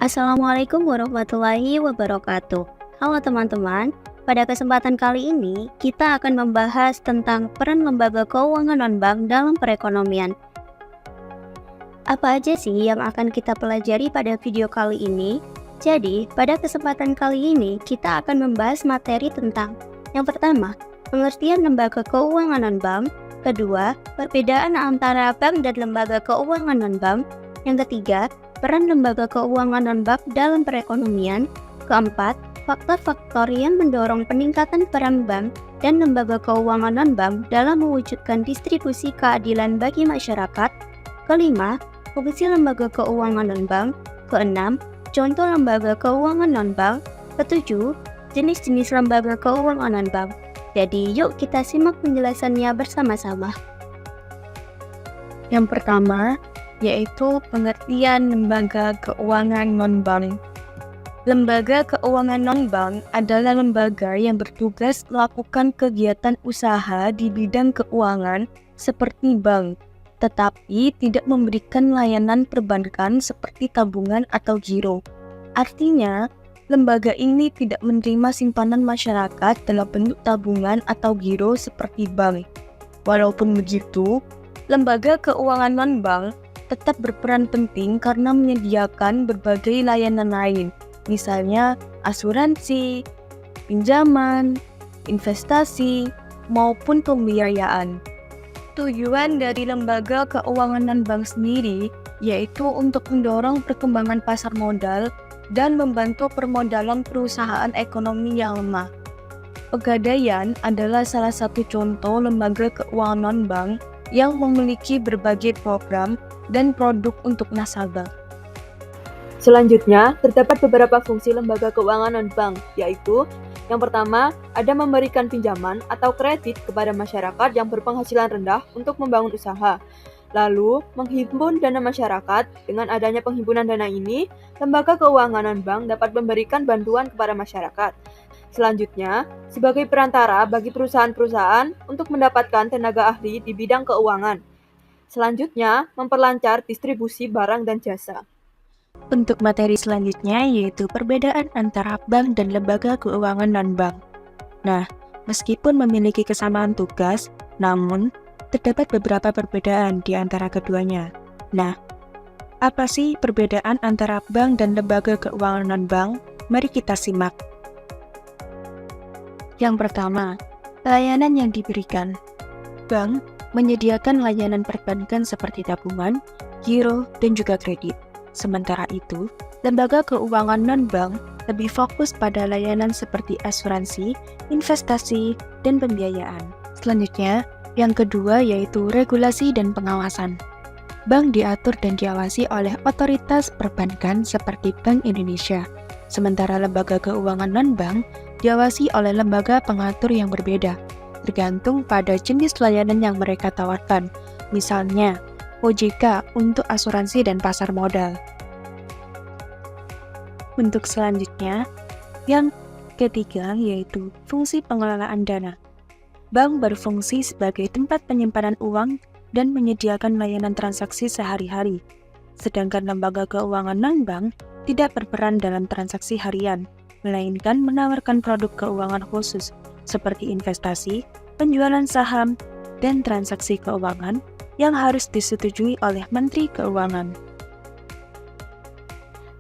Assalamualaikum warahmatullahi wabarakatuh. Halo teman-teman, pada kesempatan kali ini kita akan membahas tentang peran lembaga keuangan non-bank dalam perekonomian. Apa aja sih yang akan kita pelajari pada video kali ini? Jadi, pada kesempatan kali ini kita akan membahas materi tentang yang pertama, pengertian lembaga keuangan non-bank, kedua, perbedaan antara bank dan lembaga keuangan non-bank, yang ketiga, peran lembaga keuangan non-bank dalam perekonomian, keempat, faktor-faktor yang mendorong peningkatan peran bank dan lembaga keuangan non-bank dalam mewujudkan distribusi keadilan bagi masyarakat, kelima, fungsi lembaga keuangan non-bank, keenam, contoh lembaga keuangan non-bank, ketujuh, jenis-jenis lembaga keuangan non-bank. Jadi yuk kita simak penjelasannya bersama-sama. Yang pertama, yaitu pengertian lembaga keuangan non-bank. Lembaga keuangan non-bank adalah lembaga yang bertugas melakukan kegiatan usaha di bidang keuangan seperti bank, tetapi tidak memberikan layanan perbankan seperti tabungan atau giro. Artinya, lembaga ini tidak menerima simpanan masyarakat dalam bentuk tabungan atau giro seperti bank. Walaupun begitu, lembaga keuangan non-bank tetap berperan penting karena menyediakan berbagai layanan lain, misalnya asuransi, pinjaman, investasi, maupun pembiayaan. Tujuan dari lembaga keuangan non-bank sendiri yaitu untuk mendorong perkembangan pasar modal dan membantu permodalan perusahaan ekonomi yang lemah. Pegadaian adalah salah satu contoh lembaga keuangan non-bank yang memiliki berbagai program dan produk untuk nasabah. Selanjutnya, terdapat beberapa fungsi lembaga keuangan non-bank, yaitu yang pertama, ada memberikan pinjaman atau kredit kepada masyarakat yang berpenghasilan rendah untuk membangun usaha. Lalu, menghimpun dana masyarakat. Dengan adanya penghimpunan dana ini, lembaga keuangan non-bank dapat memberikan bantuan kepada masyarakat. Selanjutnya, sebagai perantara bagi perusahaan-perusahaan untuk mendapatkan tenaga ahli di bidang keuangan. Selanjutnya, memperlancar distribusi barang dan jasa. Bentuk materi selanjutnya yaitu perbedaan antara bank dan lembaga keuangan non-bank. Nah, meskipun memiliki kesamaan tugas, namun terdapat beberapa perbedaan di antara keduanya. Nah, apa sih perbedaan antara bank dan lembaga keuangan non-bank? Mari kita simak. Yang pertama, layanan yang diberikan. Bank menyediakan layanan perbankan seperti tabungan, giro, dan juga kredit. Sementara itu, lembaga keuangan non-bank lebih fokus pada layanan seperti asuransi, investasi, dan pembiayaan. Selanjutnya, yang kedua yaitu regulasi dan pengawasan. Bank diatur dan diawasi oleh otoritas perbankan seperti Bank Indonesia. Sementara lembaga keuangan non-bank diawasi oleh lembaga pengatur yang berbeda, tergantung pada jenis layanan yang mereka tawarkan. Misalnya, OJK untuk asuransi dan pasar modal. Bentuk selanjutnya, yang ketiga yaitu fungsi pengelolaan dana. Bank berfungsi sebagai tempat penyimpanan uang dan menyediakan layanan transaksi sehari-hari. Sedangkan lembaga keuangan non-bank tidak berperan dalam transaksi harian, melainkan menawarkan produk keuangan khusus seperti investasi, penjualan saham, dan transaksi keuangan yang harus disetujui oleh Menteri Keuangan.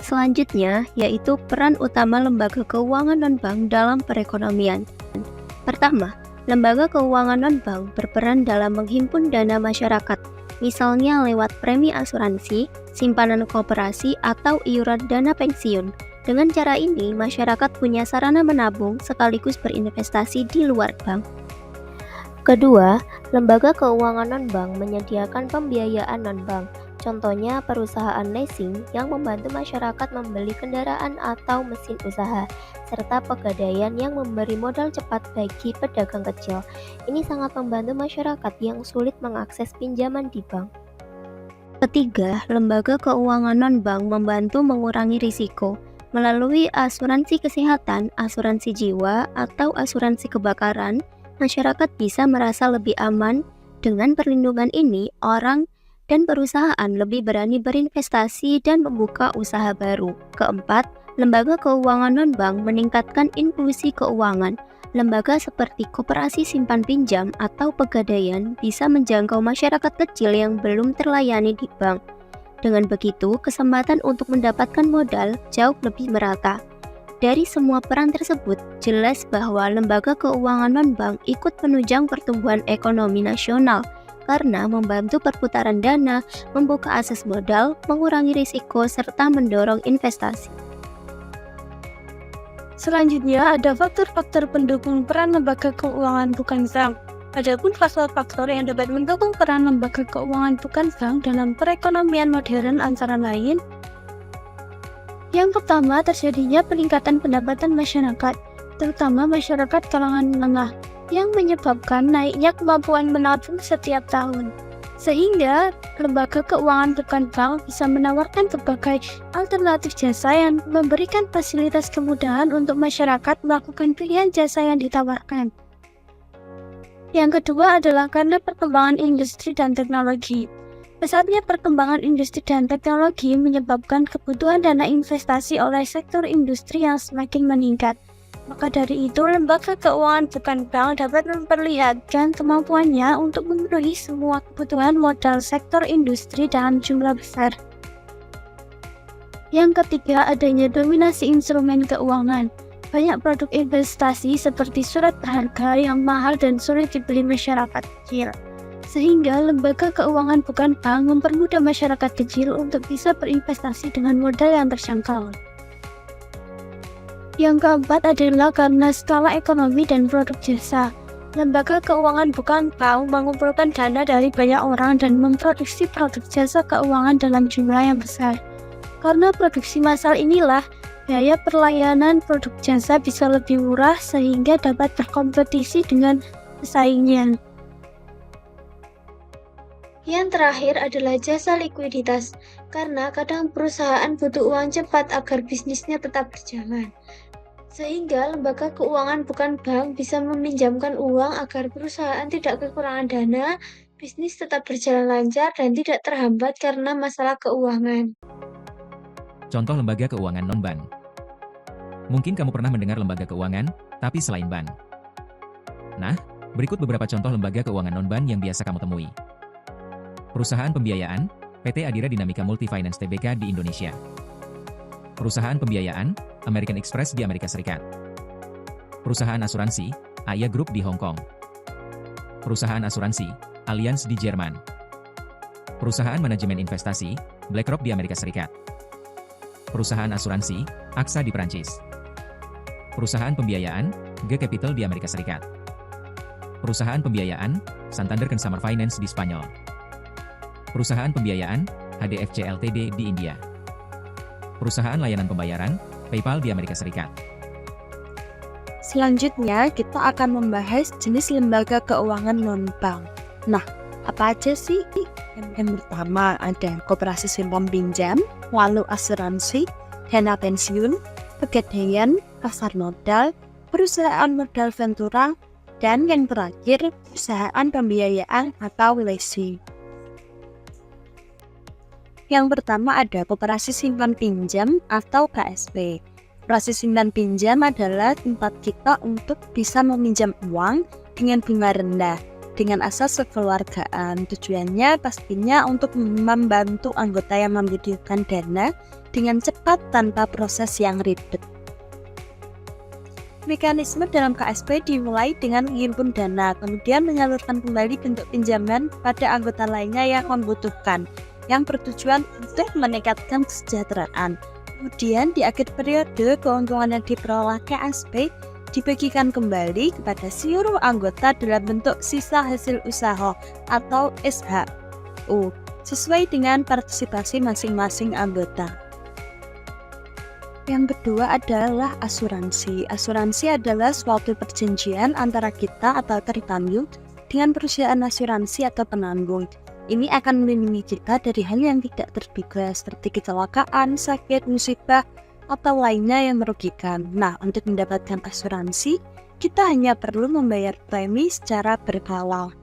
Selanjutnya, yaitu peran utama lembaga keuangan non-bank dalam perekonomian. Pertama, lembaga keuangan non-bank berperan dalam menghimpun dana masyarakat, misalnya lewat premi asuransi, simpanan koperasi, atau iuran dana pensiun. Dengan cara ini, masyarakat punya sarana menabung sekaligus berinvestasi di luar bank. Kedua, lembaga keuangan non-bank menyediakan pembiayaan non-bank. Contohnya perusahaan leasing yang membantu masyarakat membeli kendaraan atau mesin usaha, serta pegadaian yang memberi modal cepat bagi pedagang kecil. Ini sangat membantu masyarakat yang sulit mengakses pinjaman di bank. Ketiga, lembaga keuangan non-bank membantu mengurangi risiko. Melalui asuransi kesehatan, asuransi jiwa, atau asuransi kebakaran, masyarakat bisa merasa lebih aman. Dengan perlindungan ini, orang dan perusahaan lebih berani berinvestasi dan membuka usaha baru. Keempat, lembaga keuangan non-bank meningkatkan inklusi keuangan. Lembaga seperti koperasi simpan pinjam atau pegadaian bisa menjangkau masyarakat kecil yang belum terlayani di bank. Dengan begitu, kesempatan untuk mendapatkan modal jauh lebih merata. Dari semua peran tersebut, jelas bahwa lembaga keuangan non-bank ikut menunjang pertumbuhan ekonomi nasional karena membantu perputaran dana, membuka akses modal, mengurangi risiko, serta mendorong investasi. Selanjutnya ada faktor-faktor pendukung peran lembaga keuangan bukan bank. Adapun faktor-faktor yang dapat mendukung peran lembaga keuangan bukan bank dalam perekonomian modern antara lain: yang pertama, terjadinya peningkatan pendapatan masyarakat, terutama masyarakat kalangan menengah, yang menyebabkan naiknya kemampuan menabung setiap tahun. Sehingga, lembaga keuangan bukan bank bisa menawarkan berbagai alternatif jasa yang memberikan fasilitas kemudahan untuk masyarakat melakukan pilihan jasa yang ditawarkan. Yang kedua adalah karena perkembangan industri dan teknologi. Pesatnya perkembangan industri dan teknologi menyebabkan kebutuhan dana investasi oleh sektor industri yang semakin meningkat. Maka dari itu, lembaga keuangan bukan bank dapat memperlihatkan kemampuannya untuk memenuhi semua kebutuhan modal sektor industri dalam jumlah besar. Yang ketiga, adanya dominasi instrumen keuangan. Banyak produk investasi seperti surat berharga yang mahal dan sulit dibeli masyarakat kecil. Sehingga lembaga keuangan bukan bank mempermudah masyarakat kecil untuk bisa berinvestasi dengan modal yang terjangkau. Yang keempat adalah karena skala ekonomi dan produk jasa. Lembaga keuangan bukan bank mengumpulkan dana dari banyak orang dan memproduksi produk jasa keuangan dalam jumlah yang besar. Karena produksi massal inilah, biaya perlayanan produk jasa bisa lebih murah sehingga dapat berkompetisi dengan pesaingnya. Yang terakhir adalah jasa likuiditas, karena kadang perusahaan butuh uang cepat agar bisnisnya tetap berjalan. Sehingga lembaga keuangan bukan bank bisa meminjamkan uang agar perusahaan tidak kekurangan dana, bisnis tetap berjalan lancar dan tidak terhambat karena masalah keuangan. Contoh lembaga keuangan non-bank. Mungkin kamu pernah mendengar lembaga keuangan, tapi selain bank. Nah, berikut beberapa contoh lembaga keuangan non-bank yang biasa kamu temui. Perusahaan pembiayaan, PT Adira Dinamika Multifinance Tbk di Indonesia. Perusahaan pembiayaan, American Express di Amerika Serikat. Perusahaan asuransi, Aya Group di Hong Kong. Perusahaan asuransi, Allianz di Jerman. Perusahaan manajemen investasi, BlackRock di Amerika Serikat. Perusahaan asuransi, AXA di Prancis. Perusahaan pembiayaan, G Capital di Amerika Serikat. Perusahaan pembiayaan, Santander Consumer Finance di Spanyol. Perusahaan pembiayaan, HDFC Ltd di India. Perusahaan layanan pembayaran, PayPal di Amerika Serikat. Selanjutnya, kita akan membahas jenis lembaga keuangan non-bank. Nah, apa aja sih? Yang pertama ada koperasi simpan pinjam, lalu asuransi, dana pensiun, pegadaian, pasar modal, perusahaan modal ventura, dan yang terakhir, perusahaan pembiayaan atau leasing. Yang pertama ada koperasi simpan pinjam atau KSP. Koperasi simpan pinjam adalah tempat kita untuk bisa meminjam uang dengan bunga rendah dengan asas kekeluargaan. Tujuannya pastinya untuk membantu anggota yang membutuhkan dana dengan cepat tanpa proses yang ribet. Mekanisme dalam KSP dimulai dengan menghimpun dana, kemudian menyalurkan kembali bentuk pinjaman pada anggota lainnya yang membutuhkan, yang bertujuan untuk meningkatkan kesejahteraan. Kemudian di akhir periode, keuntungan yang diperoleh KSP dibagikan kembali kepada seluruh anggota dalam bentuk sisa hasil usaha atau SHU, sesuai dengan partisipasi masing-masing anggota. Yang kedua adalah asuransi. Asuransi adalah suatu perjanjian antara kita atau tertanggung dengan perusahaan asuransi atau penanggung. Ini akan melindungi kita dari hal yang tidak terduga seperti kecelakaan, sakit, musibah, atau lainnya yang merugikan. Nah, untuk mendapatkan asuransi, kita hanya perlu membayar premi secara berkala.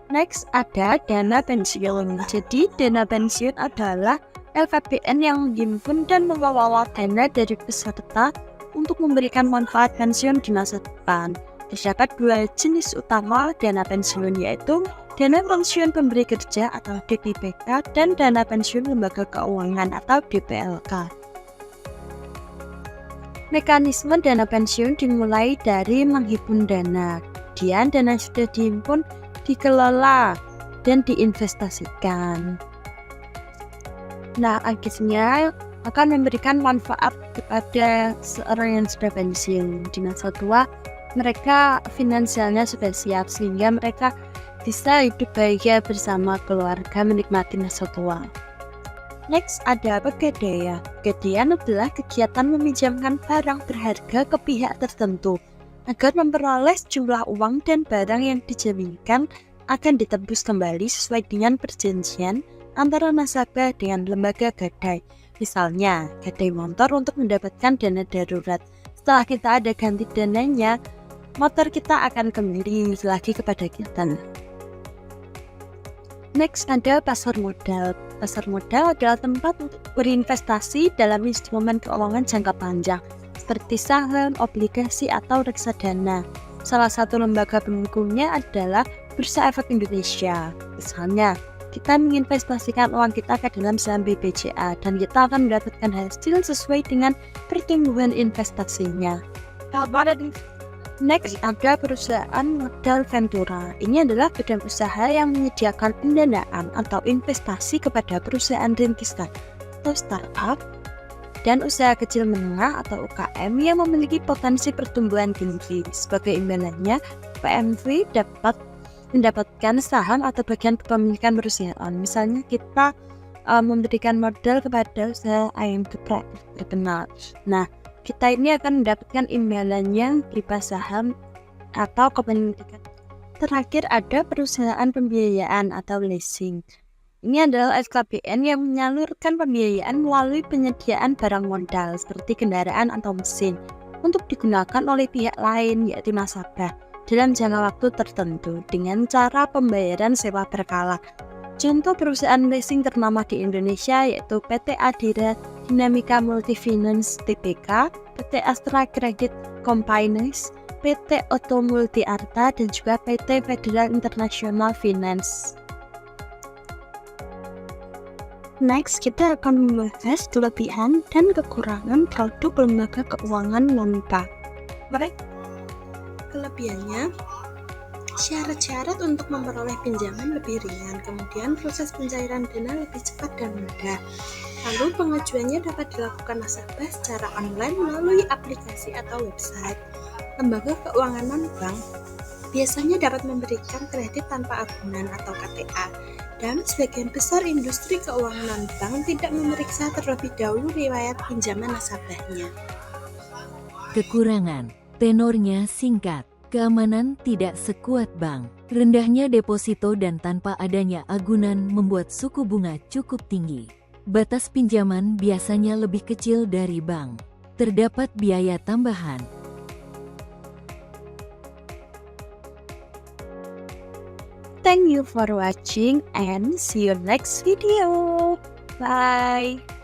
Next ada dana pensiun. Jadi dana pensiun adalah LKPN yang menghimpun dan mengelola dana dari peserta untuk memberikan manfaat pensiun di masa depan. Terdapat dua jenis utama dana pensiun, yaitu dana pensiun pemberi kerja atau DPPK dan dana pensiun lembaga keuangan atau DPLK. Mekanisme dana pensiun dimulai dari menghimpun dana. Kemudian dana yang sudah dihimpun dikelola dan diinvestasikan. Nah, akhirnya akan memberikan manfaat kepada seorang yang sudah pensiun. Di masa tua, mereka finansialnya sudah siap sehingga mereka bisa hidup bahagia bersama keluarga menikmati masa tua. Next ada pegadaian. Pegadaian adalah kegiatan meminjamkan barang berharga ke pihak tertentu agar memperoleh sejumlah uang dan barang yang dijaminkan akan ditebus kembali sesuai dengan perjanjian antara nasabah dengan lembaga gadai. Misalnya, gadai motor untuk mendapatkan dana darurat. Setelah kita ada ganti dananya, motor kita akan kembali lagi kepada kita. Next ada pasar modal. Pasar modal adalah tempat untuk berinvestasi dalam instrumen keuangan jangka panjang seperti saham, obligasi, atau reksadana. Salah satu lembaga pendukungnya adalah Bursa Efek Indonesia. Misalnya, kita menginvestasikan uang kita ke dalam saham BBCA dan kita akan mendapatkan hasil sesuai dengan pertumbuhan investasinya. Next ada perusahaan modal Ventura. Ini adalah badan usaha yang menyediakan pendanaan atau investasi kepada perusahaan rintisan atau startup dan usaha kecil menengah atau UKM yang memiliki potensi pertumbuhan tinggi. Sebagai imbalannya, PMV dapat mendapatkan saham atau bagian kepemilikan perusahaan. Misalnya kita memberikan modal kepada usaha ayam geprek terkenal. Nah, kita ini akan mendapatkan imbalannya berupa saham atau kepemilikan. Terakhir ada perusahaan pembiayaan atau leasing. Ini adalah SKBN yang menyalurkan pembiayaan melalui penyediaan barang modal seperti kendaraan atau mesin untuk digunakan oleh pihak lain yaitu nasabah dalam jangka waktu tertentu dengan cara pembayaran sewa berkala. Contoh perusahaan leasing ternama di Indonesia yaitu PT Adira Dinamika Multifinance Tbk, PT Astra Credit Companies, PT Oto Multi Arta, dan juga PT Federal International Finance. Next, kita akan membahas kelebihan dan kekurangan produk lembaga keuangan non-bank. Kelebihannya, syarat-syarat untuk memperoleh pinjaman lebih ringan, kemudian proses pencairan dana lebih cepat dan mudah. Lalu pengajuannya dapat dilakukan nasabah secara online melalui aplikasi atau website. Lembaga keuangan non-bank biasanya dapat memberikan kredit tanpa agunan atau KTA, dan sebagian besar industri keuangan non-bank tidak memeriksa terlebih dahulu riwayat pinjaman nasabahnya. Kekurangan, tenornya singkat, keamanan tidak sekuat bank, rendahnya deposito dan tanpa adanya agunan membuat suku bunga cukup tinggi. Batas pinjaman biasanya lebih kecil dari bank. Terdapat biaya tambahan. Thank you for watching and see you next video. Bye.